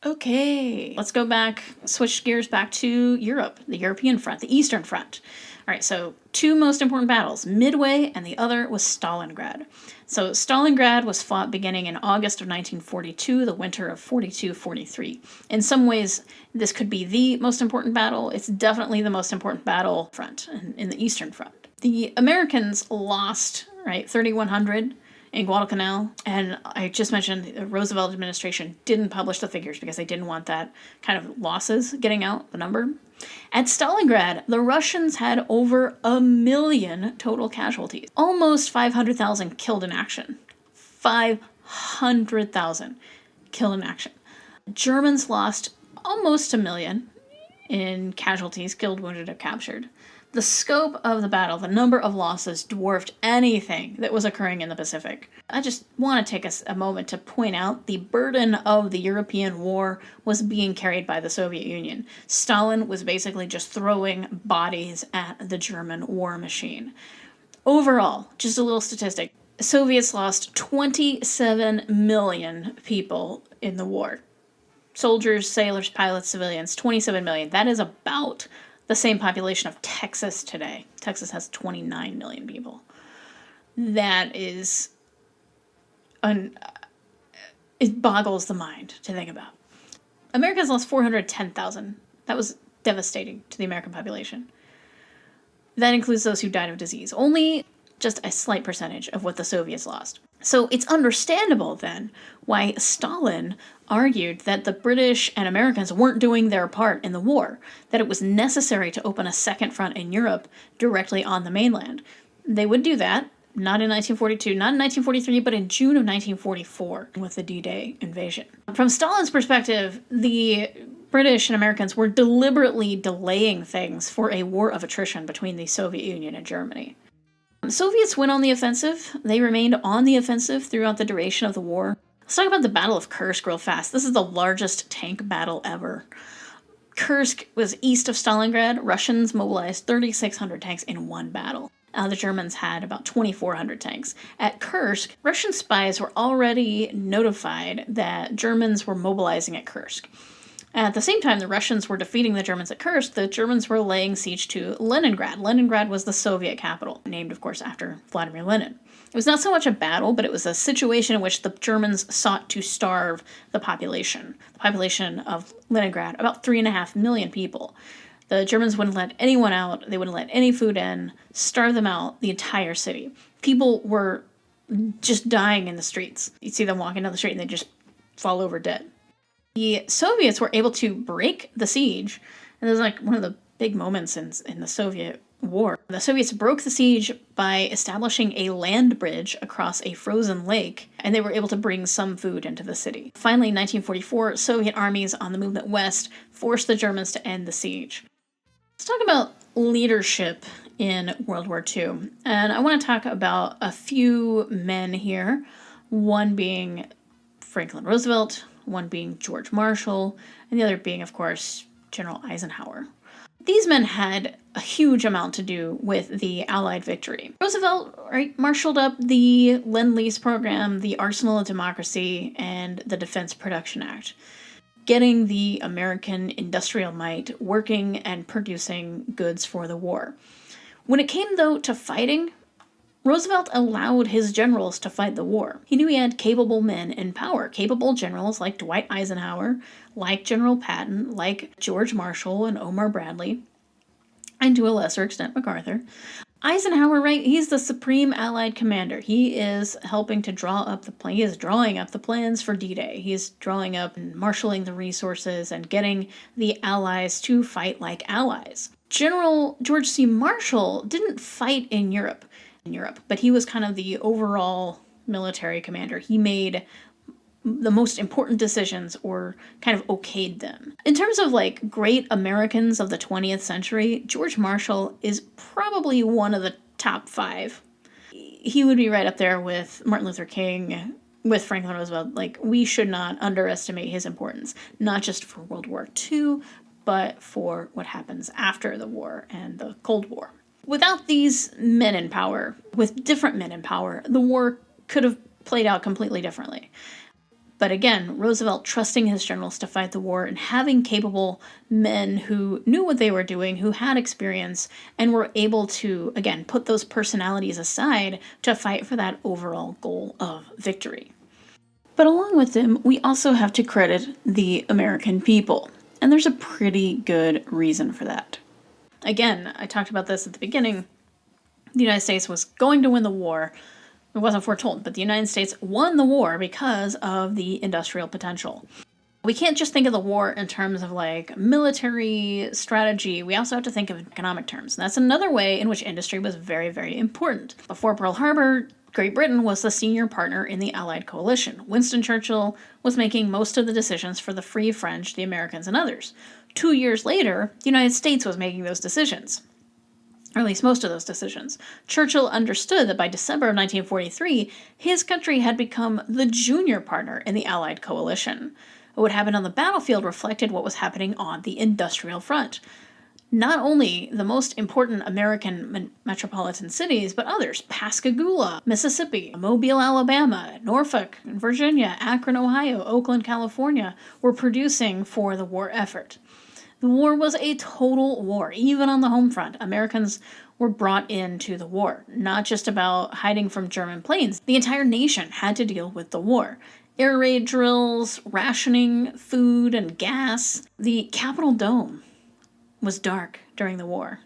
Okay, let's go back, switch gears back to Europe, the European front, the Eastern Front. All right, so two most important battles, Midway and the other was Stalingrad. So Stalingrad was fought beginning in August of 1942, the winter of 42-43. In some ways, this could be the most important battle. It's definitely the most important battle front in the Eastern Front. The Americans lost, right, 3,100 in Guadalcanal, and I just mentioned the Roosevelt administration didn't publish the figures because they didn't want that kind of losses getting out, the number. At Stalingrad, the Russians had over 1 million total casualties, almost 500,000 killed in action. 500,000 killed in action. Germans lost almost 1 million in casualties, killed, wounded, or captured. The scope of the battle, the number of losses, dwarfed anything that was occurring in the Pacific. I just want to take a moment to point out the burden of the European war was being carried by the Soviet Union. Stalin was basically just throwing bodies at the German war machine. Overall, just a little statistic, Soviets lost 27 million people in the war. Soldiers, sailors, pilots, civilians, 27 million. That is about the same population of Texas today. Texas has 29 million people. That is, it boggles the mind to think about. Americans lost 410,000. That was devastating to the American population. That includes those who died of disease. Only just a slight percentage of what the Soviets lost. So it's understandable then why Stalin argued that the British and Americans weren't doing their part in the war, that it was necessary to open a second front in Europe directly on the mainland. They would do that, not in 1942, not in 1943, but in June of 1944 with the D-Day invasion. From Stalin's perspective, the British and Americans were deliberately delaying things for a war of attrition between the Soviet Union and Germany. Soviets went on the offensive. They remained on the offensive throughout the duration of the war. Let's talk about the Battle of Kursk real fast. This is the largest tank battle ever. Kursk was east of Stalingrad. Russians mobilized 3,600 tanks in one battle. The Germans had about 2,400 tanks. At Kursk, Russian spies were already notified that Germans were mobilizing at Kursk. At the same time the Russians were defeating the Germans at Kursk, the Germans were laying siege to Leningrad. Leningrad was the Soviet capital, named, of course, after Vladimir Lenin. It was not so much a battle, but it was a situation in which the Germans sought to starve the population. The population of Leningrad, about 3.5 million people. The Germans wouldn't let anyone out, they wouldn't let any food in, starve them out, the entire city. People were just dying in the streets. You'd see them walking down the street and they'd just fall over dead. The Soviets were able to break the siege, and this is like one of the big moments in the Soviet war. The Soviets broke the siege by establishing a land bridge across a frozen lake, and they were able to bring some food into the city. Finally, in 1944, Soviet armies on the movement west forced the Germans to end the siege. Let's talk about leadership in World War II, and I want to talk about a few men here, one being Franklin Roosevelt, one being George Marshall, and the other being, of course, General Eisenhower. These men had a huge amount to do with the Allied victory. Roosevelt, marshaled up the Lend-Lease program, the Arsenal of Democracy, and the Defense Production Act, getting the American industrial might working and producing goods for the war. When it came, though, to fighting, Roosevelt allowed his generals to fight the war. He knew he had capable men in power, capable generals like Dwight Eisenhower, like General Patton, like George Marshall and Omar Bradley, and to a lesser extent MacArthur. Eisenhower, he's the supreme Allied commander. He is helping to draw up he is drawing up the plans for D-Day. He's drawing up and marshaling the resources and getting the Allies to fight like allies. General George C. Marshall didn't fight in Europe, but he was kind of the overall military commander. He made the most important decisions or kind of okayed them. In terms of great Americans of the 20th century, George Marshall is probably one of the top 5. He would be right up there with Martin Luther King, with Franklin Roosevelt. We should not underestimate his importance, not just for World War II, but for what happens after the war and the Cold War. Without these men in power, with different men in power, the war could have played out completely differently. But again, Roosevelt trusting his generals to fight the war and having capable men who knew what they were doing, who had experience, and were able to, again, put those personalities aside to fight for that overall goal of victory. But along with them, we also have to credit the American people. And there's a pretty good reason for that. Again, I talked about this at the beginning. The United States was going to win the war. It wasn't foretold, but the United States won the war because of the industrial potential. We can't just think of the war in terms of like military strategy. We also have to think of economic terms. And that's another way in which industry was very, very important. Before Pearl Harbor, Great Britain was the senior partner in the Allied coalition. Winston Churchill was making most of the decisions for the Free French, the Americans, and others. 2 years later, the United States was making those decisions. Or at least most of those decisions. Churchill understood that by December of 1943, his country had become the junior partner in the Allied coalition. What happened on the battlefield reflected what was happening on the industrial front. Not only the most important American metropolitan cities, but others, Pascagoula, Mississippi, Mobile, Alabama, Norfolk, Virginia, Akron, Ohio, Oakland, California, were producing for the war effort. The war was a total war. Even on the home front, Americans were brought into the war, not just about hiding from German planes. The entire nation had to deal with the war. Air raid drills, rationing, food and gas. The Capitol Dome was dark during the war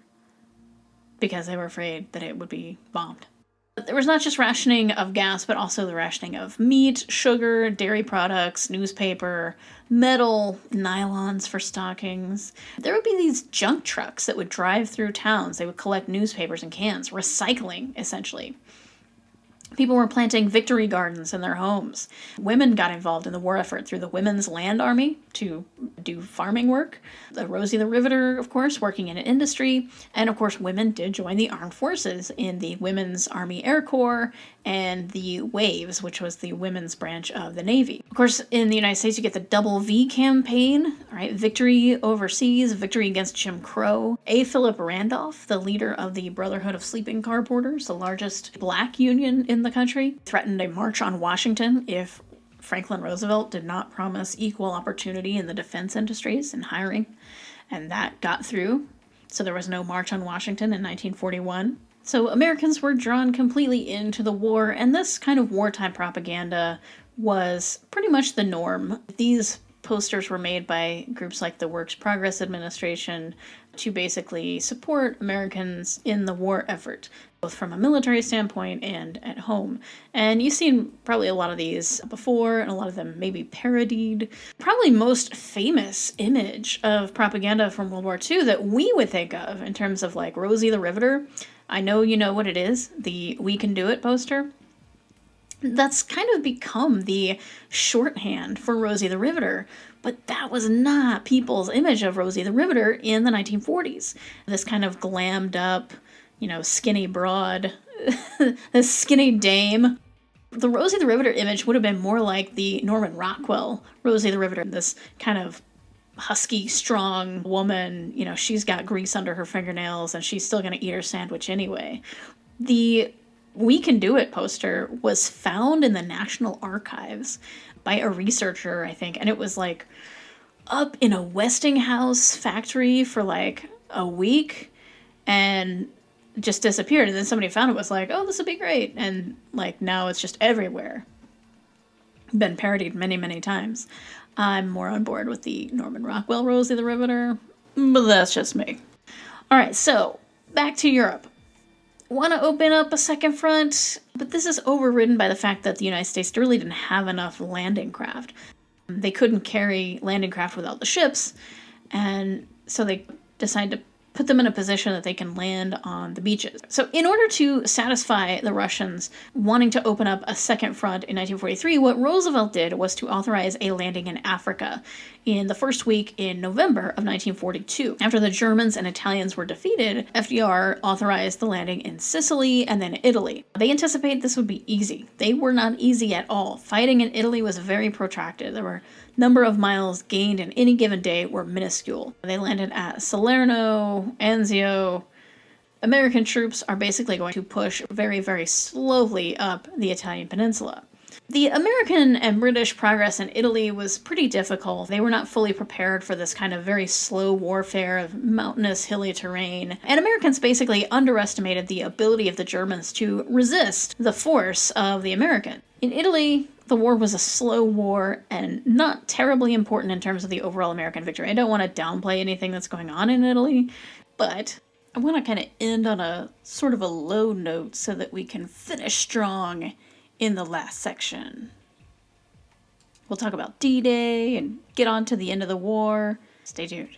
because they were afraid that it would be bombed. There was not just rationing of gas, but also the rationing of meat, sugar, dairy products, newspaper, metal, nylons for stockings. There would be these junk trucks that would drive through towns. They would collect newspapers and cans, recycling, essentially. People were planting victory gardens in their homes. Women got involved in the war effort through the Women's Land Army to do farming work. The Rosie the Riveter, of course, working in industry. And of course, women did join the armed forces in the Women's Army Air Corps and the Waves, which was the women's branch of the Navy. Of course, in the United States, you get the Double V campaign, right? Victory overseas, victory against Jim Crow. A. Philip Randolph, the leader of the Brotherhood of Sleeping Car Porters, the largest black union in the country, threatened a march on Washington if Franklin Roosevelt did not promise equal opportunity in the defense industries and hiring. And that got through. So there was no march on Washington in 1941. So Americans were drawn completely into the war, and this kind of wartime propaganda was pretty much the norm. These posters were made by groups like the Works Progress Administration to basically support Americans in the war effort, both from a military standpoint and at home. And you've seen probably a lot of these before, and a lot of them maybe parodied. Probably most famous image of propaganda from World War II that we would think of in terms of like Rosie the Riveter. I know you know what it is, the "We Can Do It" poster. That's kind of become the shorthand for Rosie the Riveter, but that was not people's image of Rosie the Riveter in the 1940s. This kind of glammed up, skinny broad, this skinny dame. The Rosie the Riveter image would have been more like the Norman Rockwell Rosie the Riveter, this kind of husky, strong woman. She's got grease under her fingernails and she's still going to eat her sandwich anyway. The "We Can Do It" poster was found in the National Archives by a researcher, I think, and it was like up in a Westinghouse factory for like a week and just disappeared. And then somebody found it, was like, oh, this would be great. And like now it's just everywhere. Been parodied many, many times. I'm more on board with the Norman Rockwell Rosie the Riveter, but that's just me. All right, so back to Europe. Want to open up a second front, but this is overridden by the fact that the United States really didn't have enough landing craft. They couldn't carry landing craft without the ships, and so they decided to put them in a position that they can land on the beaches. So in order to satisfy the Russians wanting to open up a second front in 1943, what Roosevelt did was to authorize a landing in Africa in the first week in November of 1942. After the Germans and Italians were defeated, FDR authorized the landing in Sicily and then Italy. They anticipated this would be easy. They were not easy at all. Fighting in Italy was very protracted. There were number of miles gained in any given day were minuscule. They landed at Salerno, Anzio. American troops are basically going to push very, very slowly up the Italian peninsula. The American and British progress in Italy was pretty difficult. They were not fully prepared for this kind of very slow warfare of mountainous, hilly terrain. And Americans basically underestimated the ability of the Germans to resist the force of the American. In Italy, the war was a slow war and not terribly important in terms of the overall American victory. I don't want to downplay anything that's going on in Italy, but I want to kind of end on a sort of a low note so that we can finish strong in the last section. We'll talk about D-Day and get on to the end of the war. Stay tuned.